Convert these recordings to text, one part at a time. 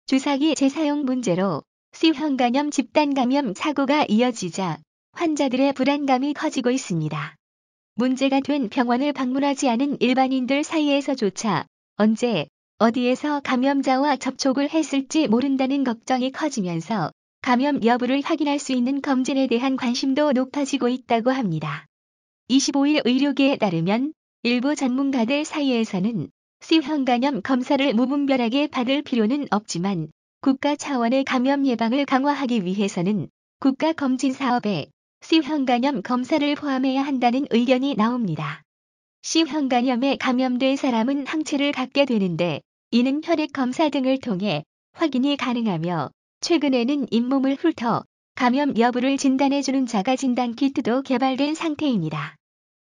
주사기 재사용 문제로 C형 간염 집단 감염 사고가 이어지자 환자들의 불안감이 커지고 있습니다. 문제가 된 병원을 방문하지 않은 일반인들 사이에서조차 언제 어디에서 감염자와 접촉을 했을지 모른다는 걱정이 커지면서 감염 여부를 확인할 수 있는 검진에 대한 관심도 높아지고 있다고 합니다. 25일 의료계에 따르면 일부 전문가들 사이에서는 C형 간염 검사를 무분별하게 받을 필요는 없지만 국가 차원의 감염 예방을 강화하기 위해서는 국가 검진 사업에 C형 간염 검사를 포함해야 한다는 의견이 나옵니다. C형 간염에 감염된 사람은 항체를 갖게 되는데 이는 혈액 검사 등을 통해 확인이 가능하며 최근에는 잇몸을 훑어 감염 여부를 진단해주는 자가진단 키트도 개발된 상태입니다.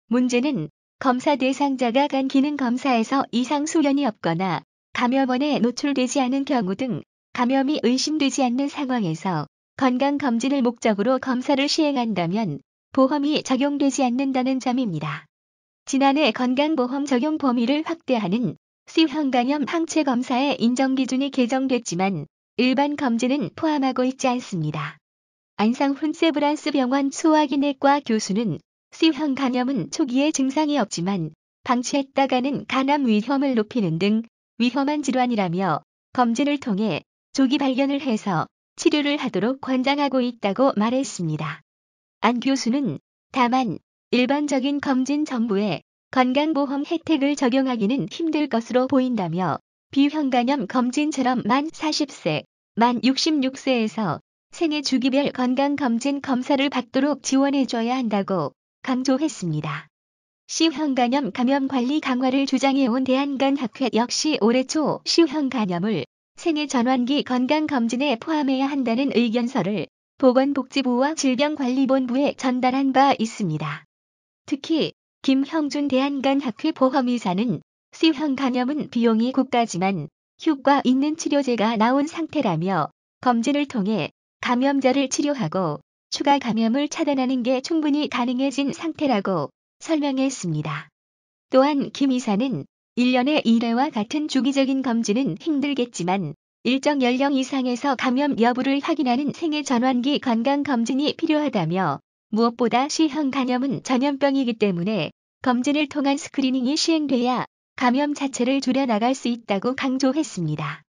문제는 검사 대상자가 간 기능 검사에서 이상 소견이 없거나 감염원에 노출되지 않은 경우 등 감염이 의심되지 않는 상황에서 건강검진을 목적으로 검사를 시행한다면 보험이 적용되지 않는다는 점입니다. 지난해 건강보험 적용 범위를 확대하는 C형 간염 항체 검사의 인정 기준이 개정됐지만 일반 검진은 포함하고 있지 않습니다. 안상훈 세브란스 병원 소화기내과 교수는 C형 간염은 초기에 증상이 없지만 방치했다가는 간암 위험을 높이는 등 위험한 질환이라며 검진을 통해 조기 발견을 해서 치료를 하도록 권장하고 있다고 말했습니다. 안 교수는 다만 일반적인 검진 정보에 건강보험 혜택을 적용하기는 힘들 것으로 보인다며 B형 간염 검진처럼 만 40세, 만 66세에서 생애 주기별 건강검진 검사를 받도록 지원해줘야 한다고 강조했습니다. C형 간염 감염 관리 강화를 주장해온 대한간학회 역시 올해 초 C형 간염을 생애 전환기 건강검진에 포함해야 한다는 의견서를 보건복지부와 질병관리본부에 전달한 바 있습니다. 특히 김형준 대한간학회 보험의사는 C형 간염은 비용이 고가지만 효과 있는 치료제가 나온 상태라며 검진을 통해 감염자를 치료하고 추가 감염을 차단하는 게 충분히 가능해진 상태라고 설명했습니다. 또한 김 의사는 1년에 1회와 같은 주기적인 검진은 힘들겠지만 일정 연령 이상에서 감염 여부를 확인하는 생애 전환기 건강검진이 필요하다며 무엇보다 C형 간염은 전염병이기 때문에 검진을 통한 스크리닝이 시행돼야 감염 자체를 줄여나갈 수 있다고 강조했습니다.